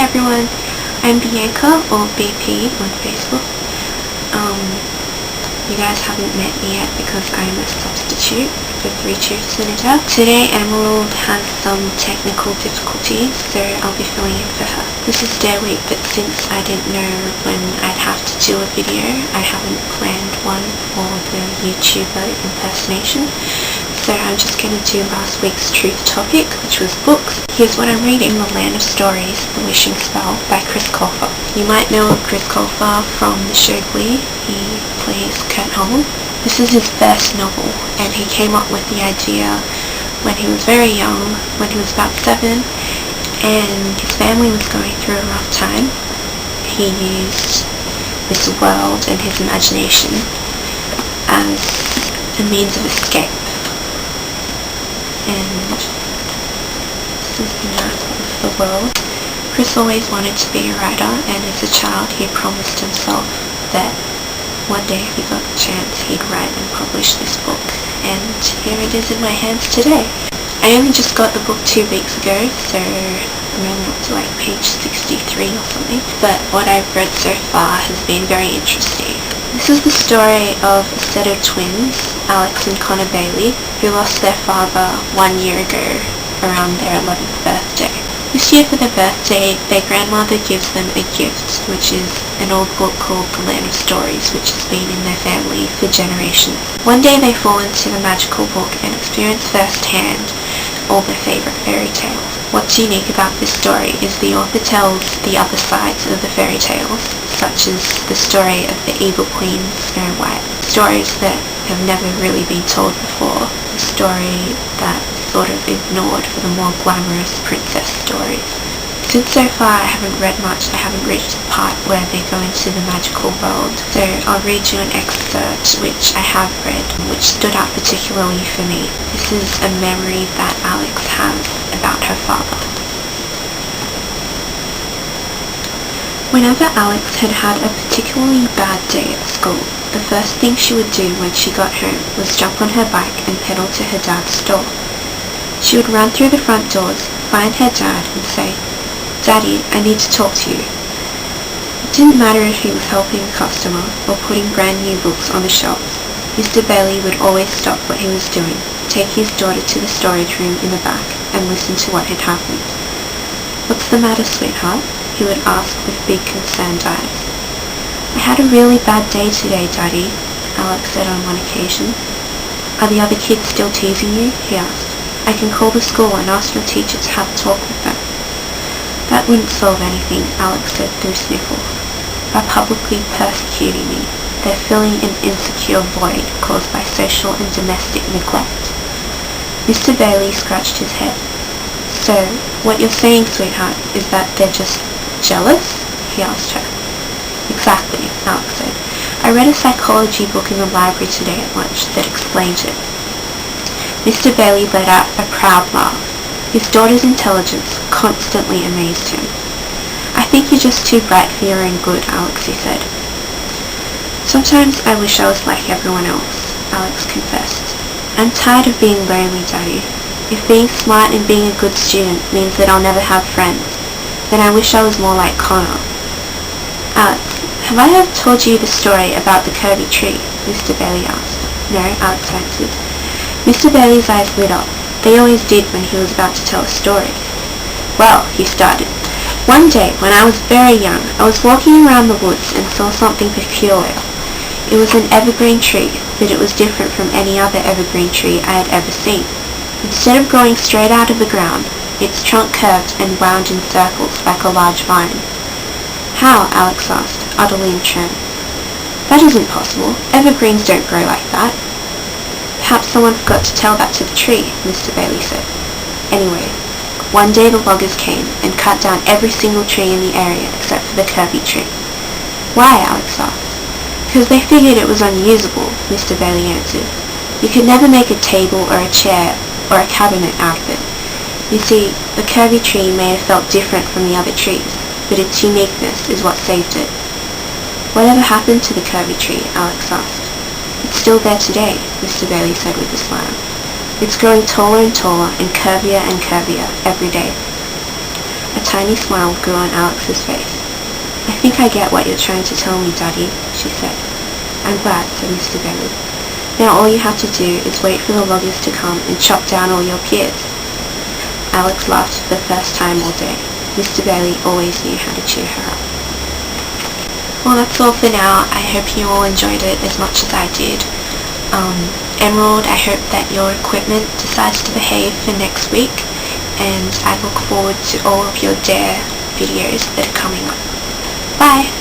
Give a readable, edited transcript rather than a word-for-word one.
everyone, I'm Bianca, or BP on Facebook. You guys haven't met me yet because I'm a substitute for 3-2 Senator. Today Emerald has some technical difficulties, so I'll be filling in for her. This is their week, but since I didn't know when I'd have to do a video, I haven't planned one for the YouTuber impersonation. So I'm just going to do last week's truth topic, which was books. Here's what I'm reading: The Land of Stories, The Wishing Spell by Chris Colfer. You might know of Chris Colfer from the show Glee. He plays Kurt Hummel. This is his first novel, and he came up with the idea when he was very young, when he was about 7, and his family was going through a rough time. He used this world and his imagination as a means of escape. And this is the map of the world. Chris always wanted to be a writer, and as a child he promised himself that one day if he got the chance he'd write and publish this book. And here it is in my hands today. I only just got the book 2 weeks ago, so I'm only up to like page 63 or something. But what I've read so far has been very interesting. This is the story of a set of twins, Alex and Connor Bailey, who lost their father 1 year ago around their 11th birthday. This year for their birthday, their grandmother gives them a gift, which is an old book called The Land of Stories, which has been in their family for generations. One day they fall into the magical book and experience firsthand all their favourite fairy tales. What's unique about this story is the author tells the other sides of the fairy tales, such as the story of the evil queen Snow White, stories that have never really been told before, a story that sort of ignored for the more glamorous princess stories. Since so far I haven't read much, I haven't reached the part where they go into the magical world, so I'll read you an excerpt which I have read, which stood out particularly for me. This is a memory that Alex has about her father. Whenever Alex had had a particularly bad day at school, the first thing she would do when she got home was jump on her bike and pedal to her dad's store. She would run through the front doors, find her dad and say, "Daddy, I need to talk to you." It didn't matter if he was helping a customer or putting brand new books on the shelves. Mr. Bailey would always stop what he was doing, take his daughter to the storage room in the back and listen to what had happened. "What's the matter, sweetheart?" he would ask with big concerned eyes. "I had a really bad day today, Daddy," Alex said on one occasion. "Are the other kids still teasing you?" he asked. "I can call the school and ask your teacher to have a talk with them." "That wouldn't solve anything," Alex said through sniffles. "By publicly persecuting me, they're filling an insecure void caused by social and domestic neglect." Mr. Bailey scratched his head. "So, what you're saying, sweetheart, is that they're just jealous?" he asked her. "Exactly," Alex said. "I read a psychology book in the library today at lunch that explained it." Mr. Bailey let out a proud laugh. His daughter's intelligence constantly amazed him. "I think you're just too bright for your own good, Alex," he said. "Sometimes I wish I was like everyone else," Alex confessed. "I'm tired of being lonely, Daddy. If being smart and being a good student means that I'll never have friends, then I wish I was more like Connor." "Alex, have I ever told you the story about the curvy tree?" Mr. Bailey asked. "No," Alex answered. Mr. Bailey's eyes lit up. They always did when he was about to tell a story. "Well," he started, "one day when I was very young, I was walking around the woods and saw something peculiar. It was an evergreen tree, but it was different from any other evergreen tree I had ever seen. Instead of growing straight out of the ground, its trunk curved and wound in circles like a large vine." "How?" Alex asked, utterly entranced. "That isn't possible. Evergreens don't grow like that." "Perhaps someone forgot to tell that to the tree," Mr. Bailey said. Anyway, one day the loggers came and cut down every single tree in the area except for the curvy tree. "Why?" Alex asked. "Because they figured it was unusable," Mr. Bailey answered. "You could never make a table or a chair or a cabinet out of it. You see, the curvy tree may have felt different from the other trees, but its uniqueness is what saved it." "Whatever happened to the curvy tree?" Alex asked. "It's still there today," Mr. Bailey said with a smile. "It's growing taller and taller and curvier every day. A tiny smile grew on Alex's face. "I think I get what you're trying to tell me, Daddy," she said. "I'm glad," said Mr. Bailey. "Now all you have to do is wait for the loggers to come and chop down all your pears." Alex laughed for the first time all day. Mr. Bailey always knew how to cheer her up. Well, that's all for now. I hope you all enjoyed it as much as I did. Emerald, I hope that your equipment decides to behave for next week, and I look forward to all of your Dare videos that are coming up. Bye!